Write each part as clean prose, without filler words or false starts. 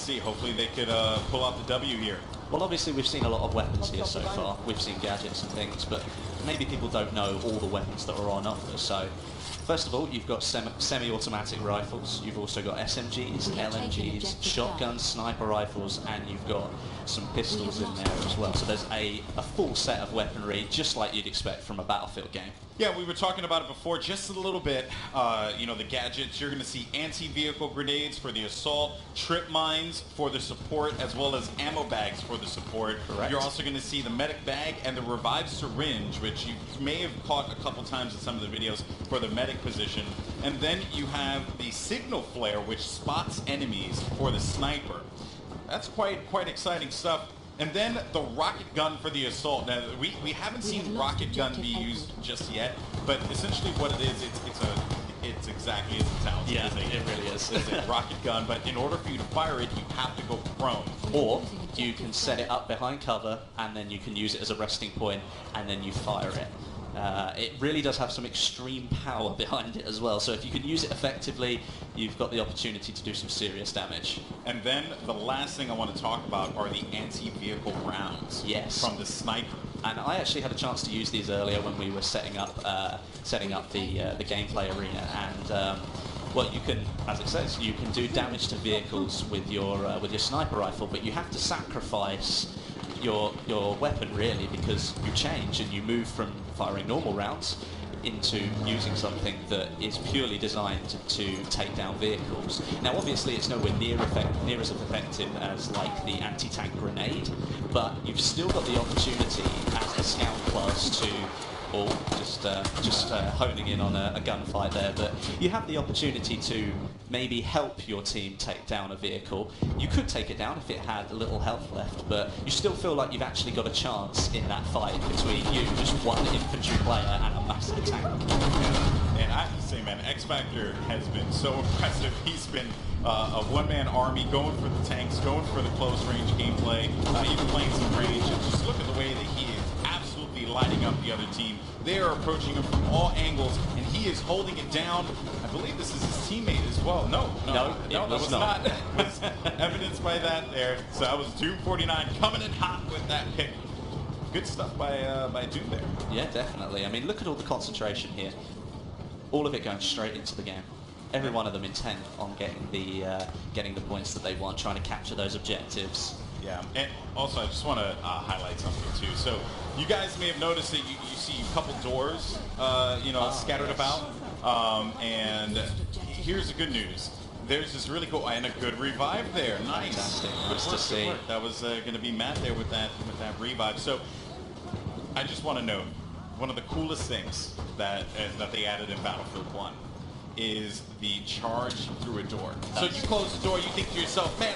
to see. Hopefully they could pull out the W here. Well, obviously we've seen a lot of weapons here so far. We've seen gadgets and things, but maybe people don't know all the weapons that are on offer. So, first of all, you've got semi-automatic rifles. You've also got SMGs, LMGs, shotguns, sniper rifles, and you've got some pistols in there as well. So there's a full set of weaponry, just like you'd expect from a Battlefield game. Yeah, we were talking about it before just a little bit. You know, the gadgets, you're going to see anti-vehicle grenades for the assault, trip mines for the support, as well as ammo bags for the support. Correct. You're also going to see the medic bag and the revived syringe, which you may have caught a couple times in some of the videos for the medic position. And then you have the signal flare, which spots enemies for the sniper. That's quite exciting stuff. And then the rocket gun for the assault. Now, we haven't seen rocket gun be used just yet, but essentially what it is, it's exactly as it sounds. Yeah, it really is. It's a rocket gun, but in order for you to fire it, you have to go prone. Or you can set it up behind cover, and then you can use it as a resting point, and then you fire it. It really does have some extreme power behind it as well, so if you can use it effectively, you've got the opportunity to do some serious damage. And then the last thing I want to talk about are the anti-vehicle rounds. Yes. From the sniper. And I actually had a chance to use these earlier when we were setting up the gameplay arena, and well, you can, as it says, you can do damage to vehicles with your sniper rifle, but you have to sacrifice your weapon really, because you change and you move from firing normal rounds into using something that is purely designed to take down vehicles. Now obviously it's nowhere near as effective as like the anti-tank grenade, but you've still got the opportunity as the scout class to, or just honing in on a gunfight there, but you have the opportunity to maybe help your team take down a vehicle. You could take it down if it had a little health left, but you still feel like you've actually got a chance in that fight between you, just one infantry player and a massive tank. Yeah. And I have to say, man, X Factor has been so impressive. He's been a one-man army, going for the tanks, going for the close-range gameplay, even playing some range, and just look at the way that he is absolutely lighting up the other team. They are approaching him from all angles, and he is holding it down. I believe this is his teammate as well. No, that was not. It was evidenced by that there. So that was Doom49 coming in hot with that pick. Good stuff by Doom there. Yeah, definitely. I mean, look at all the concentration here. All of it going straight into the game. Every one of them intent on getting the points that they want, trying to capture those objectives. Yeah, and also I just want to highlight something too. So you guys may have noticed that you see a couple doors, scattered about. And here's the good news. There's this really cool and a good revive there. Nice. Fantastic. Nice to see. That was going to be Matt there with that revive. So I just want to note one of the coolest things that they added in Battlefield 1 is the charge through a door. So you close the door, you think to yourself, man,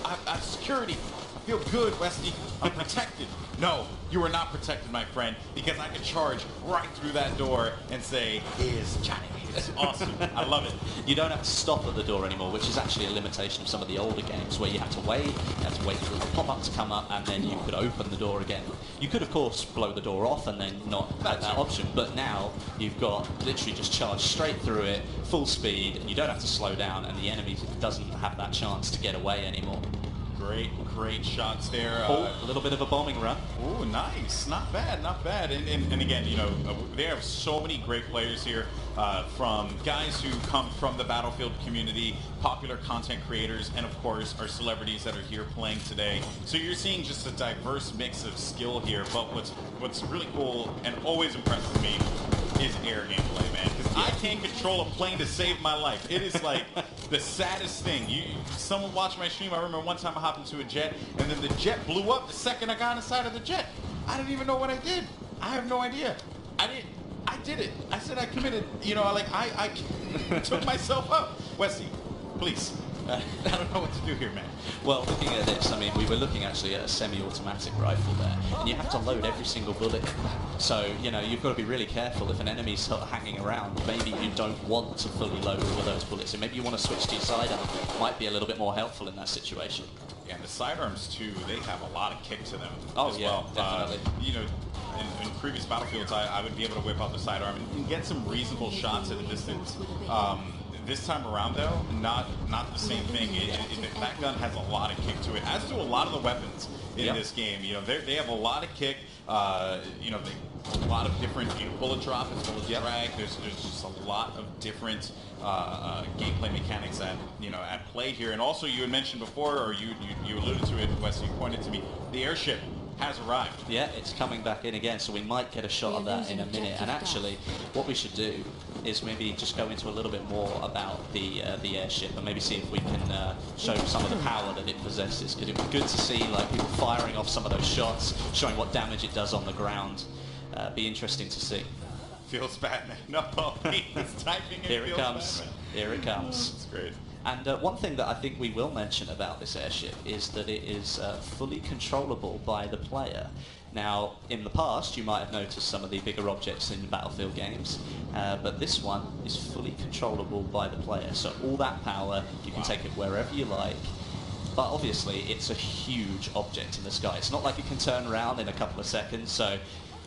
I have security. I feel good, Westy. I'm protected. No, you are not protected, my friend, because I can charge right through that door and say, here's Johnny. It's awesome. I love it. You don't have to stop at the door anymore, which is actually a limitation of some of the older games where you had to wait for the pop-up to come up, and then you could open the door again. You could, of course, blow the door off and then not have that option, but now you've got literally just charge straight through it, full speed, and you don't have to slow down, and the enemy doesn't have that chance to get away anymore. Great shots there. A little bit of a bombing run. Oh, nice. Not bad, not bad. And again, you know, they have so many great players here, from guys who come from the Battlefield community, popular content creators, and of course our celebrities that are here playing today. So you're seeing just a diverse mix of skill here, but what's really cool and always impresses me is air gameplay, man. Because I can't control a plane to save my life. It is like the saddest thing. Someone watched my stream. I remember one time I hopped into a jet, and then the jet blew up the second I got inside of the jet. I didn't even know what I did. I have no idea. I did it. I said I committed. You know, like I took myself up. Wesley, please. I don't know what to do here, man. Well, looking at this, I mean, we were looking actually at a semi-automatic rifle there, and you have to load every single bullet. So, you know, you've got to be really careful. If an enemy's sort of hanging around, maybe you don't want to fully load all of those bullets, and maybe you want to switch to your sidearm. Might be a little bit more helpful in that situation. Yeah, and the sidearms, too, they have a lot of kick to them as yeah, well. Definitely. You know, in previous Battlefields, I would be able to whip out the sidearm and get some reasonable shots at a distance. this time around, though, not the same thing. That gun has a lot of kick to it, as do a lot of the weapons in this game. You know, they have a lot of kick. You know, a lot of different, you know, bullet drop as well as drag. There's just a lot of different gameplay mechanics at play here. And also, you had mentioned before, or you alluded to it, Wes. You pointed to me, the airship has arrived. Yeah, it's coming back in again, so we might get a shot of that in a minute. And actually, what we should do is maybe just go into a little bit more about the airship and maybe see if we can show some of the power that it possesses. Because it'd be good to see like people firing off some of those shots, showing what damage it does on the ground. Be interesting to see. Feels bad, man. No, he's typing it. Here it comes. Here it comes. It's great. And one thing that I think we will mention about this airship is that it is fully controllable by the player. Now, in the past, you might have noticed some of the bigger objects in Battlefield games, but this one is fully controllable by the player. So all that power, you can take it wherever you like. But obviously, it's a huge object in the sky. It's not like it can turn around in a couple of seconds. So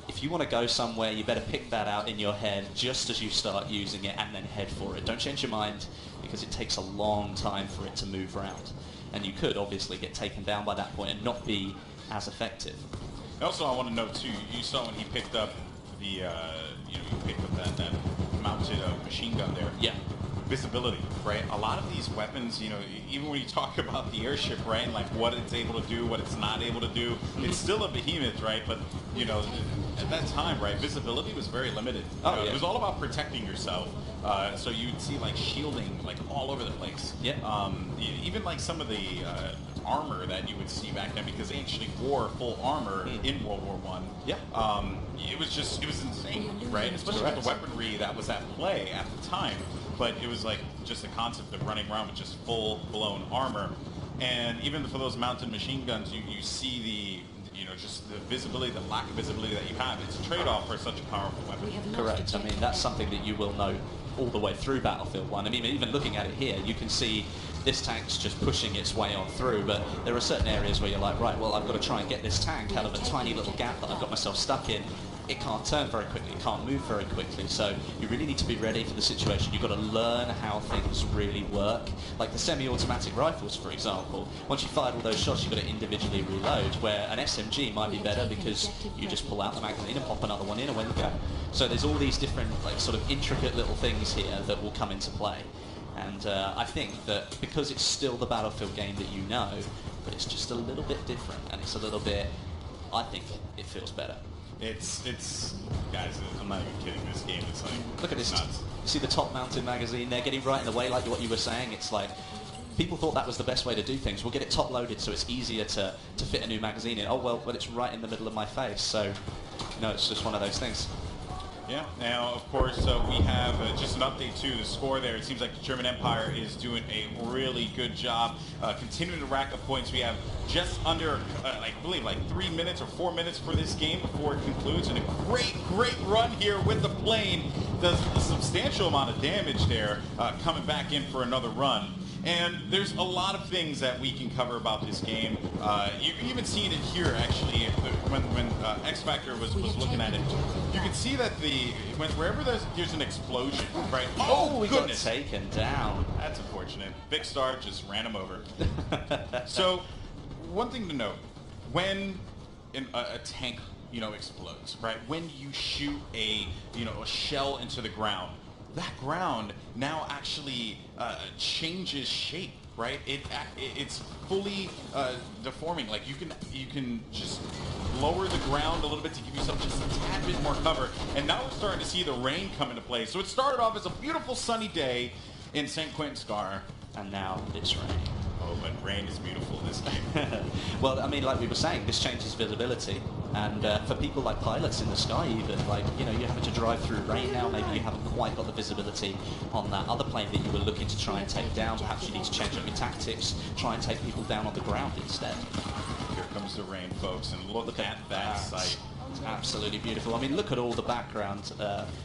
if you want to go somewhere, you better pick that out in your head just as you start using it and then head for it. Don't change your mind, because it takes a long time for it to move around. And you could obviously get taken down by that point and not be as effective. Also, I want to note too, you saw when he picked up the, you picked up that mounted machine gun there. Yeah. Visibility, right? A lot of these weapons, even when you talk about the airship, right, like what it's able to do, what it's not able to do, it's still a behemoth, right? But, at that time, right, visibility was very limited. It was all about protecting yourself. So you'd see like shielding like all over the place. Yeah. Even like some of the armor that you would see back then, because they actually wore full armor in World War I. Yeah. It was insane, right? Especially with the weaponry that was at play at the time. But it was like just the concept of running around with just full-blown armor. And even for those mounted machine guns, you see the, just the visibility, the lack of visibility that you have. It's a trade-off for such a powerful weapon. Correct. I mean, that's something that you will know all the way through Battlefield 1. I mean, even looking at it here, you can see this tank's just pushing its way on through, but there are certain areas where you're like, right, well, I've got to try and get this tank out of a tiny little gap that I've got myself stuck in. It can't turn very quickly, it can't move very quickly, so you really need to be ready for the situation. You've got to learn how things really work. Like the semi-automatic rifles, for example, once you fired all those shots, you've got to individually reload, where an SMG might be better because you just pull out the magazine and pop another one in and away you go. So there's all these different, like, sort of intricate little things here that will come into play. And I think that because it's still the Battlefield game that you know, but it's just a little bit different, and it's a little bit, I think it feels better. It's guys, I'm not even kidding, this game is like, look at this. Nuts. You see the top mounted magazine there getting right in the way, like what you were saying. It's like, people thought that was the best way to do things. We'll get it top loaded so it's easier to fit a new magazine in. Oh well, but it's right in the middle of my face, so it's just one of those things. Yeah, now of course we have just an update to the score there. It seems like the German Empire is doing a really good job continuing to rack up points. We have just under, I believe, like 3 minutes or 4 minutes for this game before it concludes. And a great run here with the plane. Does a substantial amount of damage there, coming back in for another run. And there's a lot of things that we can cover about this game. You can even see it here, actually, when X Factor was looking at it. You can see that wherever there's an explosion, right? Oh, we goodness. got taken down. That's unfortunate. Big Star just ran him over. So, one thing to note, when a tank, explodes, right? When you shoot a shell into the ground, that ground now actually changes shape, right? It's fully deforming. Like you can just lower the ground a little bit to give yourself just a tad bit more cover. And now we're starting to see the rain come into play. So it started off as a beautiful sunny day in St. Quentin Scar, and now it's raining. Oh, but rain is beautiful in this game. Well, I mean, like we were saying, this changes visibility. And for people like pilots in the sky even, like, you're having to drive through rain now, maybe you haven't quite got the visibility on that other plane that you were looking to try and take down. Perhaps you need to change up your tactics, try and take people down on the ground instead. Here comes the rain, folks, and look at that sight. It's absolutely beautiful. I mean, look at all the background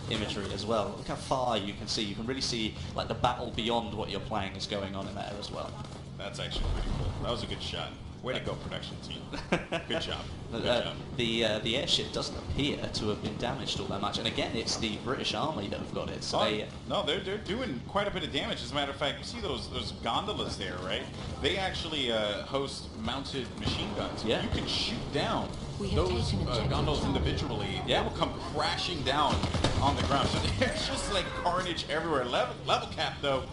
imagery as well. Look how far you can see. You can really see, like, the battle beyond what you're playing is going on in there as well. That's actually pretty cool. That was a good shot. Way to go, production team. Good job. Good job. The airship doesn't appear to have been damaged all that much, and again, it's the British Army that have got it. So no, they're doing quite a bit of damage. As a matter of fact, you see those gondolas there, right? They actually host mounted machine guns. Yeah. You can shoot down those gondolas individually. Yeah. They will come crashing down on the ground. So there's just like carnage everywhere. Level cap though.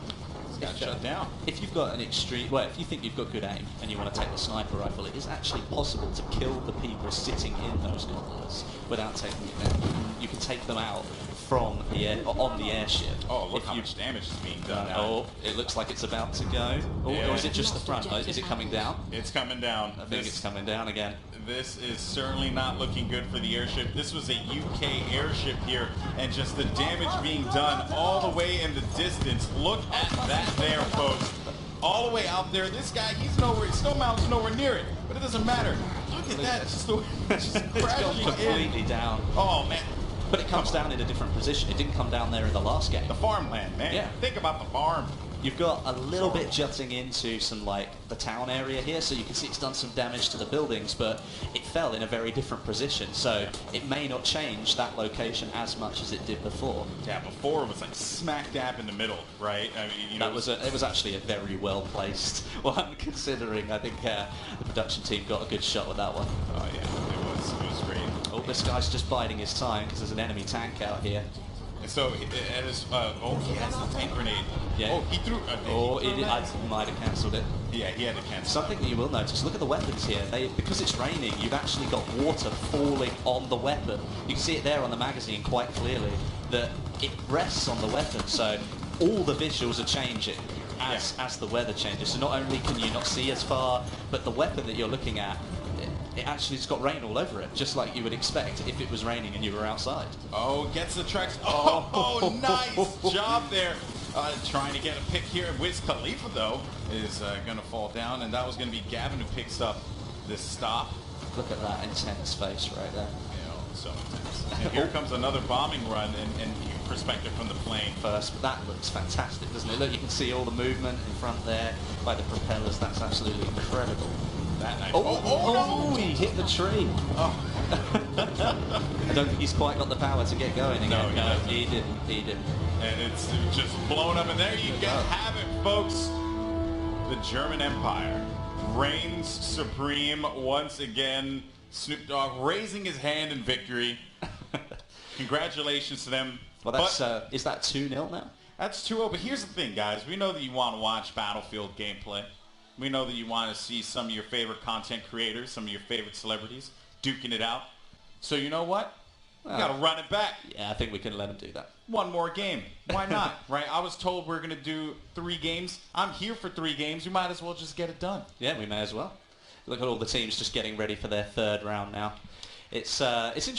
Got shut down. If you've got an extreme, well, if you think you've got good aim and you want to take the sniper rifle, it is actually possible to kill the people sitting in those gondolas without taking them out. You can take them out from the air, on the airship. Oh, look how much damage is being done. Oh, it looks like it's about to go. Oh, Yeah. or is it just the front? Oh, is it coming down? It's coming down. I think it's coming down again. This is certainly not looking good for the airship. This was a UK airship here, and just the damage being done all the way in the distance. Look at that there, folks. All the way out there. This guy, he's nowhere, Snow Mountain's nowhere near it, but it doesn't matter. Look at that. Just It's gone crashing completely in. down. Oh, man. But it comes down in a different position. It didn't come down there in the last game. The farmland, man. Yeah. Think about the farm. You've got a little bit jutting into some, like, the town area here, so you can see it's done some damage to the buildings, but it fell in a very different position, so it may not change that location as much as it did before. Yeah, before it was like smack dab in the middle, right? I mean, you know, It was actually a very well placed one, considering. I think the production team got a good shot with that one. Oh yeah, it was great. Oh, this guy's just biding his time because there's an enemy tank out here. And so he has a tank grenade. Yeah. Oh, he threw. I might have cancelled it. Yeah, he had to cancel. Something that you will notice, look at the weapons here. Because it's raining, you've actually got water falling on the weapon. You can see it there on the magazine quite clearly, that it rests on the weapon, so all the visuals are changing as the weather changes. So not only can you not see as far, but the weapon that you're looking at, it actually has got rain all over it, just like you would expect if it was raining and you were outside. Oh, gets the tracks. Oh, nice job there. Trying to get a pick here. Wiz Khalifa, though, is going to fall down, and that was going to be Gavin who picks up this stop. Look at that intense face right there. You know, so intense. And here comes another bombing run and perspective from the plane. First, but that looks fantastic, doesn't it? Look, you can see all the movement in front there by the propellers. That's absolutely incredible. That nice. Oh, no! He hit the tree. I don't think he's quite got the power to get going again. No, he didn't. He didn't. And it's just blown up, and there you have it, folks. The German Empire reigns supreme once again. Snoop Dogg raising his hand in victory. Congratulations to them. Well, that's is that 2-0 now? That's 2-0, but here's the thing, guys. We know that you want to watch Battlefield gameplay. We know that you want to see some of your favorite content creators, some of your favorite celebrities duking it out. So you know what? We got to run it back. Yeah, I think we can let him do that. One more game. Why not? Right? I was told we're going to do 3 games. I'm here for 3 games. We might as well just get it done. Yeah, we may as well. Look at all the teams just getting ready for their 3rd round now. It's interesting.